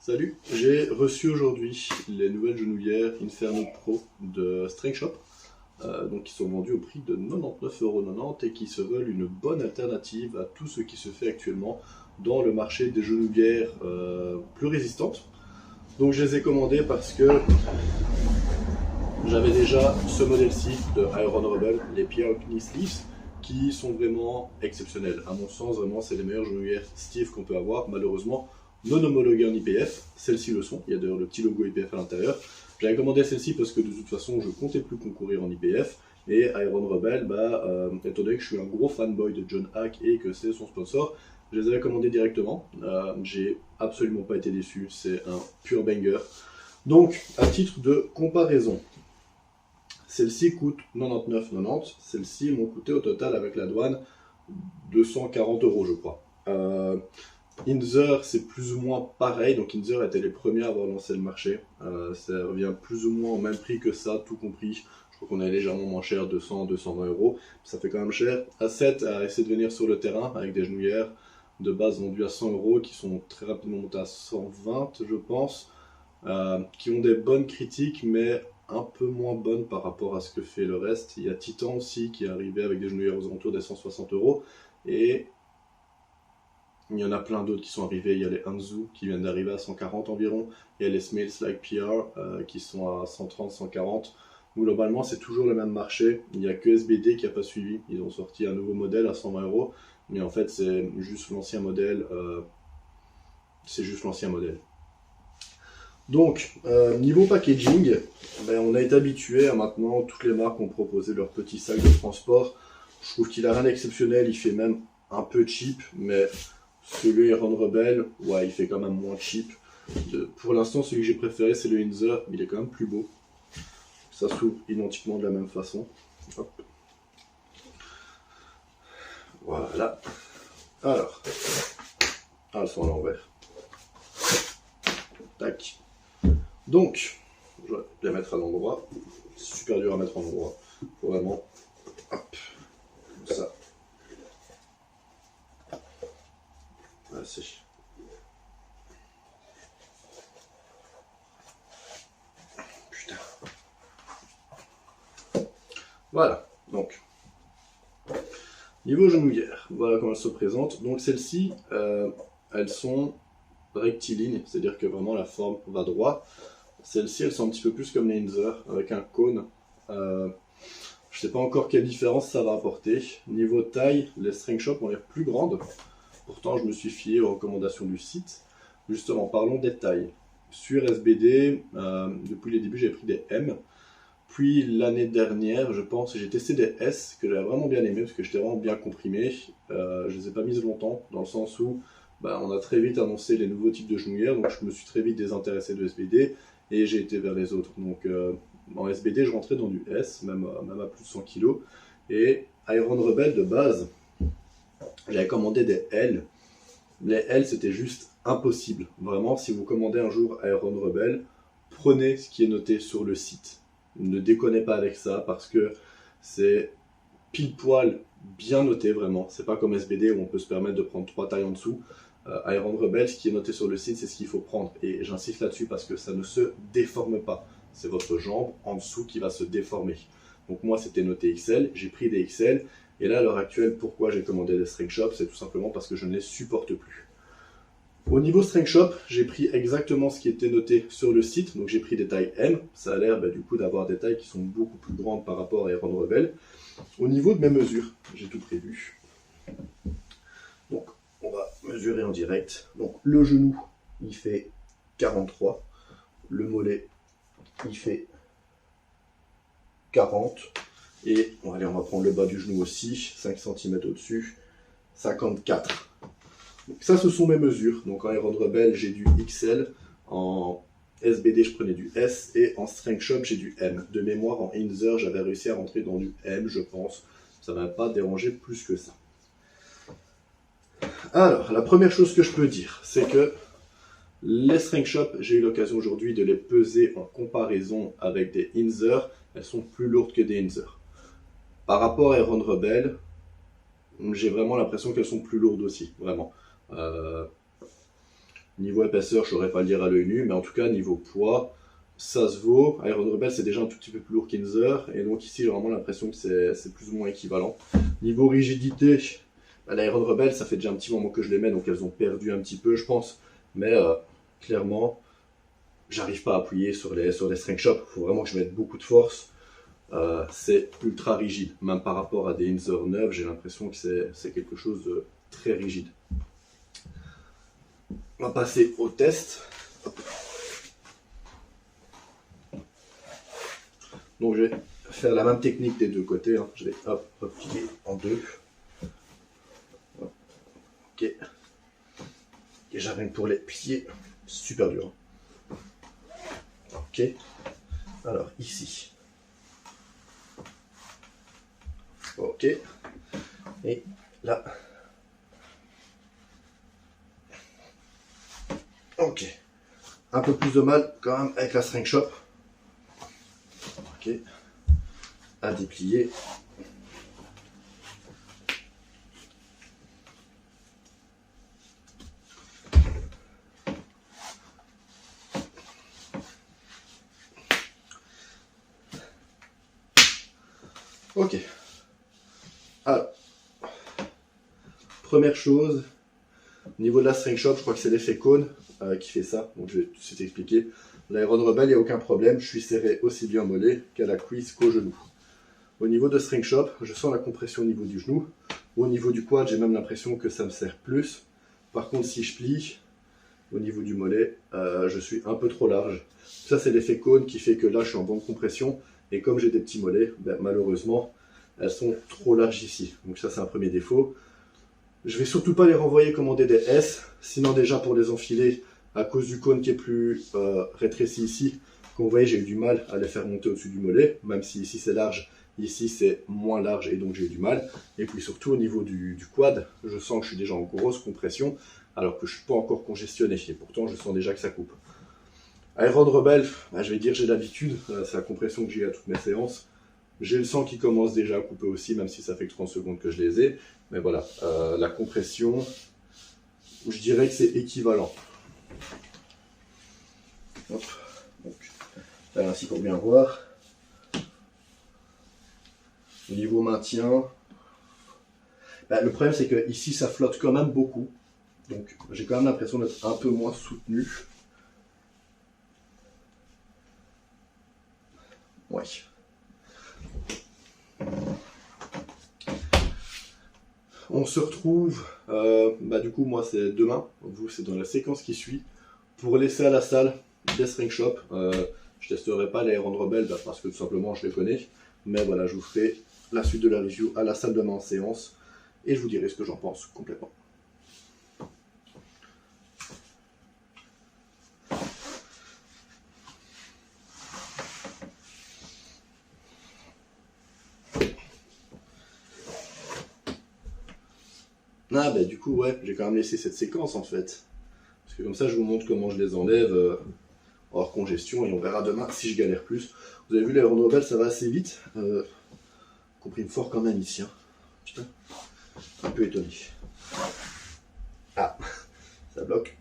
Salut, j'ai reçu aujourd'hui les nouvelles genouillères Inferno Pro de Strength Shop, donc qui sont vendues au prix de 99,90€ et qui se veulent une bonne alternative à tout ce qui se fait actuellement dans le marché des genouillères plus résistantes. Donc je les ai commandées parce que j'avais déjà ce modèle-ci de Iron Rebel, les PR Knee Sleeves, qui sont vraiment exceptionnels. À mon sens, vraiment, c'est les meilleures genouillères Steve qu'on peut avoir. Malheureusement, non homologuées en IPF, celles-ci le sont. Il y a d'ailleurs le petit logo IPF à l'intérieur. J'avais commandé celle-ci parce que de toute façon, je comptais plus concourir en IPF. Et Iron Rebel, étant donné que je suis un gros fanboy de John Hack et que c'est son sponsor, je les avais commandées directement. J'ai absolument pas été déçu, c'est un pur banger. Donc, à titre de comparaison, celles-ci coûtent 99,90€. Celles-ci m'ont coûté au total avec la douane 240€, je crois. Inzer, c'est plus ou moins pareil. Donc Inzer était les premiers à avoir lancé le marché. Ça revient plus ou moins au même prix que ça, tout compris. Je crois qu'on est légèrement moins cher, 200-220€. Ça fait quand même cher. A7 a essayé de venir sur le terrain avec des genouillères de base vendues à 100€, qui sont très rapidement montées à 120, je pense. Qui ont des bonnes critiques, mais un peu moins bonnes par rapport à ce que fait le reste. Il y a Titan aussi qui est arrivé avec des genouillères aux alentours des 160€. Et il y en a plein d'autres qui sont arrivés. Il y a les Anzu qui viennent d'arriver à 140 environ. Il y a les Smells Like PR qui sont à 130-140. Globalement, c'est toujours le même marché. Il n'y a que SBD qui n'a pas suivi. Ils ont sorti un nouveau modèle à 120€. Mais en fait, c'est juste l'ancien modèle. Donc, niveau packaging, on a été habitué à maintenant, toutes les marques ont proposé leur petit sac de transport. Je trouve qu'il a rien d'exceptionnel, il fait même un peu cheap, mais celui Iron Rebel, ouais, il fait quand même moins cheap. Pour l'instant, celui que j'ai préféré, c'est le Inzer, il est quand même plus beau. Ça s'ouvre identiquement de la même façon. Hop. Voilà. Alors, elles sont à l'envers. Tac. Donc, je vais les mettre à l'endroit. C'est super dur à mettre à l'endroit. Faut vraiment, hop, comme ça. Voilà, c'est. Putain. Voilà, donc. Niveau genouillère, voilà comment elles se présentent. Donc celles-ci, elles sont rectilignes, c'est-à-dire que vraiment la forme va droit. Celles-ci, elles sont un petit peu plus comme les Inzer, avec un cône. Je ne sais pas encore quelle différence ça va apporter. Niveau taille, les Strength Shop ont l'air plus grandes. Pourtant, je me suis fié aux recommandations du site. Justement, parlons des tailles. Sur SBD, depuis les débuts, j'ai pris des M. Puis l'année dernière, je pense, j'ai testé des S que j'avais vraiment bien aimé parce que j'étais vraiment bien comprimé. Je les ai pas mises longtemps, dans le sens où on a très vite annoncé les nouveaux types de genouillères, donc je me suis très vite désintéressé de SBD et j'ai été vers les autres. Donc en SBD, je rentrais dans du S, même à plus de 100 kg. Et Iron Rebel de base, j'avais commandé des L. Les L, c'était juste impossible. Vraiment, si vous commandez un jour Iron Rebel, prenez ce qui est noté sur le site. Ne déconnez pas avec ça parce que c'est pile poil bien noté vraiment. C'est pas comme SBD où on peut se permettre de prendre 3 tailles en dessous. Iron Rebel, ce qui est noté sur le site, c'est ce qu'il faut prendre. Et j'insiste là-dessus parce que ça ne se déforme pas. C'est votre jambe en dessous qui va se déformer. Donc moi, c'était noté XL. J'ai pris des XL. Et là, à l'heure actuelle, pourquoi j'ai commandé des Strength Shop? C'est tout simplement parce que je ne les supporte plus. Au niveau Strength Shop, j'ai pris exactement ce qui était noté sur le site. Donc j'ai pris des tailles M. Ça a l'air du coup d'avoir des tailles qui sont beaucoup plus grandes par rapport à Iron Rebel. Au niveau de mes mesures, j'ai tout prévu. Donc on va mesurer en direct. Donc le genou, il fait 43. Le mollet, il fait 40. Et bon, allez, on va prendre le bas du genou aussi, 5 cm au-dessus, 54. Donc ça, ce sont mes mesures. Donc en Iron Rebel, j'ai du XL. En SBD, je prenais du S. Et en Strength Shop, j'ai du M. De mémoire, en Inzer, j'avais réussi à rentrer dans du M, je pense. Ça ne m'a pas dérangé plus que ça. Alors, la première chose que je peux dire, c'est que les Strength Shop, j'ai eu l'occasion aujourd'hui de les peser en comparaison avec des Inzer. Elles sont plus lourdes que des Inzer. Par rapport à Iron Rebel, j'ai vraiment l'impression qu'elles sont plus lourdes aussi, vraiment. Niveau épaisseur, je ne saurais pas le dire à l'œil nu, mais en tout cas, niveau poids, ça se vaut. Iron Rebel, c'est déjà un tout petit peu plus lourd qu'Inzer, et donc ici, j'ai vraiment l'impression que c'est plus ou moins équivalent. Niveau rigidité, l'Iron Rebel, ça fait déjà un petit moment que je les mets, donc elles ont perdu un petit peu, je pense. Mais clairement, j'arrive pas à appuyer sur les string shops. Il faut vraiment que je mette beaucoup de force. C'est ultra rigide. Même par rapport à des Inzer 9, j'ai l'impression que c'est quelque chose de très rigide. On va passer au test. Donc je vais faire la même technique des deux côtés. Hein. Je vais replier en deux. Ok. Et j'arrive pour les plier. Super dur. Ok. Alors ici. Ok. Et là. Ok. Un peu plus de mal quand même avec la string shop. Ok. À déplier. Ok. Alors, première chose, au niveau de la string shop, je crois que c'est l'effet cône qui fait ça. Donc je vais tout de suite expliquer. L'Iron Rebel, il n'y a aucun problème. Je suis serré aussi bien au mollet qu'à la cuisse qu'au genou. Au niveau de string shop, je sens la compression au niveau du genou. Au niveau du quad, j'ai même l'impression que ça me serre plus. Par contre, si je plie, au niveau du mollet, je suis un peu trop large. Ça, c'est l'effet cône qui fait que là, je suis en bonne compression. Et comme j'ai des petits mollets, ben, malheureusement, elles sont trop larges ici. Donc ça, c'est un premier défaut. Je vais surtout pas les renvoyer commander des S. Sinon, déjà, pour les enfiler, à cause du cône qui est plus rétréci ici, comme vous voyez, j'ai eu du mal à les faire monter au-dessus du mollet. Même si ici, c'est large, ici, c'est moins large et donc j'ai eu du mal. Et puis surtout, au niveau du quad, je sens que je suis déjà en grosse compression, alors que je suis pas encore congestionné. Et pourtant, je sens déjà que ça coupe. Iron Rebel, je vais dire j'ai l'habitude, c'est la compression que j'ai à toutes mes séances. J'ai le sang qui commence déjà à couper aussi, même si ça fait que 30 secondes que je les ai. Mais voilà, la compression, je dirais que c'est équivalent. Hop. Donc, là, ainsi pour bien voir. Au niveau maintien, le problème c'est que ici ça flotte quand même beaucoup. Donc j'ai quand même l'impression d'être un peu moins soutenu. Ouais. On se retrouve, du coup moi c'est demain, vous c'est dans la séquence qui suit, pour laisser à la salle des string shop. Je testerai pas les Iron Rebel parce que tout simplement je les connais, mais voilà, je vous ferai la suite de la review à la salle demain en séance et je vous dirai ce que j'en pense complètement. Ah du coup ouais, j'ai quand même laissé cette séquence en fait. Parce que comme ça je vous montre comment je les enlève hors congestion et on verra demain si je galère plus. Vous avez vu les Iron Rebel, ça va assez vite. Comprime fort quand même ici. Hein. Putain, un peu étonné. Ah, ça bloque.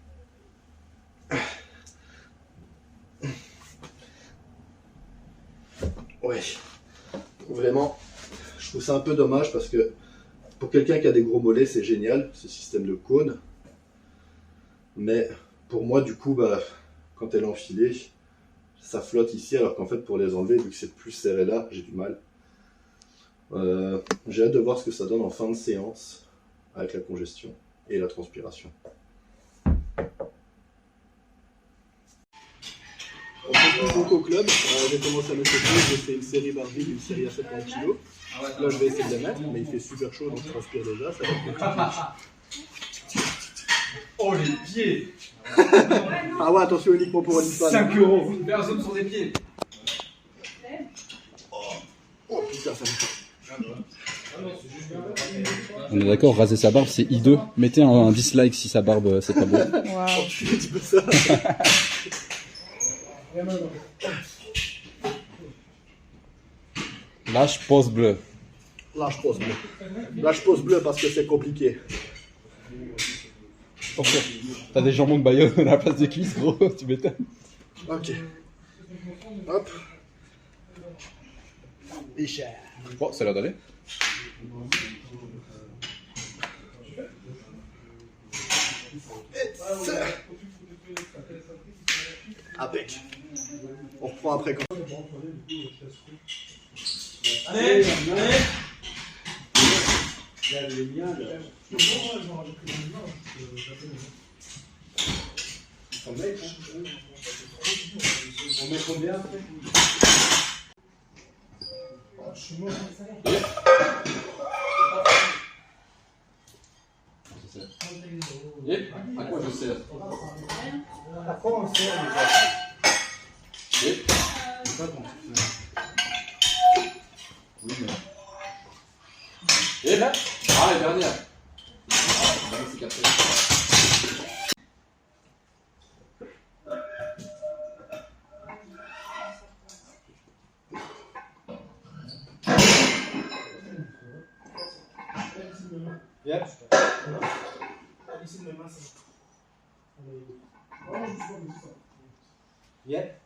Ouais, vraiment, je trouve ça un peu dommage parce que pour quelqu'un qui a des gros mollets, c'est génial, ce système de cône. Mais pour moi, du coup, quand elle est enfilée, ça flotte ici, alors qu'en fait, pour les enlever, vu que c'est plus serré là, j'ai du mal. J'ai hâte de voir ce que ça donne en fin de séance, avec la congestion et la transpiration. On se retrouve donc au club, j'ai commencé à me chauffer, j'ai fait une série Barbie, une série à 70 kg. Là je vais essayer de les mettre, mais il fait super chaud donc je transpire déjà, ça va être compliqué. Oh les pieds. Ah ouais, attention uniquement pour OnlyFans. 5 €. Fais un zoom sur des pieds. Oh putain, ça me fait. On est d'accord, raser sa barbe c'est hideux. Mettez un dislike si sa barbe c'est pas beau. Oh, tu fais un petit peu ça. Lâche pose bleu. Là je pose bleu. Là je pose bleu parce que c'est compliqué. T'as des jambons de Bayonne à la place des cuisses, gros, tu m'étonnes. Ok. Hop. Bon, ça a l'air d'aller. Impec. On reprend après quand. Allez, allez. Et à quoi je sers? À quoi on sert déjà? Et oui, mais... Et là? Ah, la dernière. Ah, c'est capté. Yep. Ici de mes mains, c'est. Yep.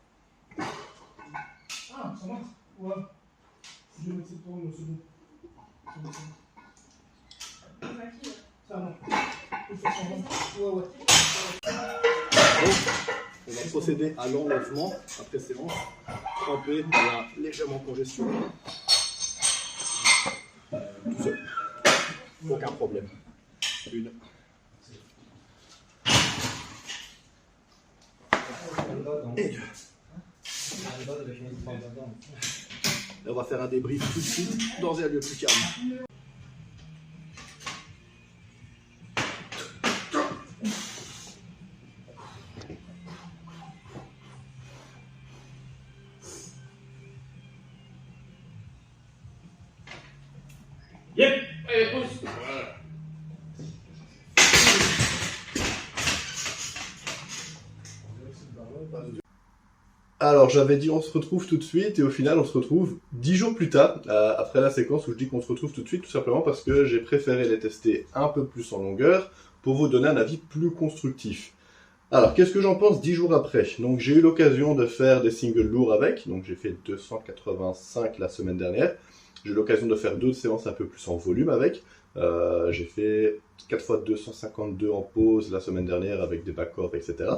Ah, ça marche? Ouais. Je vais mettre cette tourne, c'est bon. Ça non. Ouais, ouais. On va procéder à l'enlèvement après séance. Trempé, bien légèrement congestionné. Tout seul. Aucun problème. Une. Et deux. Et on va faire un débrief tout de suite dans un lieu plus calme. Yep. Allez, pousse. Voilà. Alors j'avais dit on se retrouve tout de suite et au final on se retrouve 10 jours plus tard après la séquence où je dis qu'on se retrouve tout de suite tout simplement parce que j'ai préféré les tester un peu plus en longueur pour vous donner un avis plus constructif. Alors qu'est-ce que j'en pense 10 jours après? Donc j'ai eu l'occasion de faire des singles lourds avec, donc j'ai fait 285 la semaine dernière. J'ai eu l'occasion de faire d'autres séances un peu plus en volume avec. J'ai fait 4 fois 252 en pause la semaine dernière avec des back-off, etc.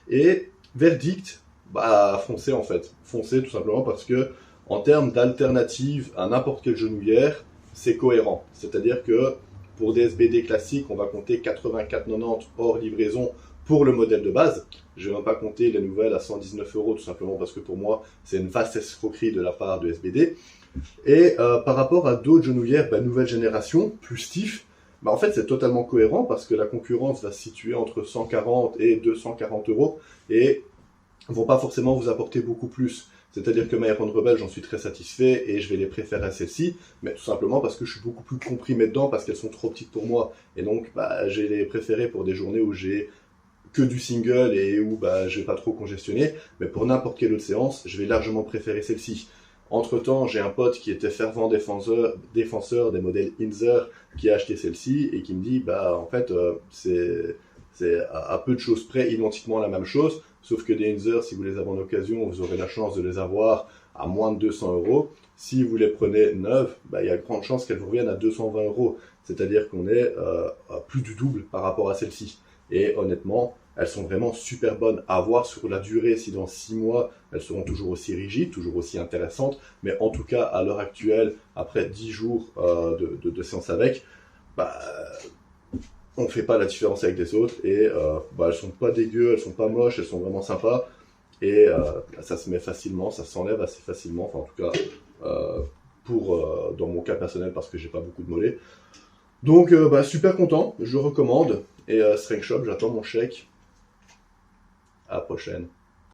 Et verdict, bah foncez en fait. Foncez tout simplement parce que en termes d'alternative à n'importe quelle genouillère, c'est cohérent. C'est-à-dire que pour des SBD classiques, on va compter 84,90 hors livraison pour le modèle de base. Je ne vais même pas compter les nouvelles à 119 € tout simplement parce que pour moi, c'est une vaste escroquerie de la part de SBD. Et par rapport à d'autres genouillères nouvelle génération, plus stiff, en fait c'est totalement cohérent parce que la concurrence va se situer entre 140 et 240 € et vont pas forcément vous apporter beaucoup plus. C'est-à-dire que ma Iron Rebel, j'en suis très satisfait et je vais les préférer à celles-ci, mais tout simplement parce que je suis beaucoup plus comprimé dedans parce qu'elles sont trop petites pour moi. Et donc j'ai les préférées pour des journées où j'ai que du single et où je vais pas trop congestionner, mais pour n'importe quelle autre séance, je vais largement préférer celle-ci. Entre-temps, j'ai un pote qui était fervent défenseur des modèles Inzer qui a acheté celle-ci et qui me dit en fait c'est à peu de choses près identiquement la même chose, sauf que des Inzer, si vous les avez en occasion, vous aurez la chance de les avoir à moins de 200 €. Si vous les prenez neuves, il y a de grandes chances qu'elles vous reviennent à 220 €. C'est-à-dire qu'on est à plus du double par rapport à celle-ci. Et honnêtement, elles sont vraiment super bonnes à voir sur la durée. Si dans 6 mois, elles seront toujours aussi rigides, toujours aussi intéressantes. Mais en tout cas, à l'heure actuelle, après 10 jours de séance avec, on ne fait pas la différence avec les autres. Et elles sont pas dégueu, elles sont pas moches, elles sont vraiment sympas. Et ça se met facilement, ça s'enlève assez facilement. Enfin, en tout cas, dans mon cas personnel, parce que j'ai pas beaucoup de mollets. Donc, super content, je le recommande. Et Strength Shop, j'attends mon chèque. À la prochaine.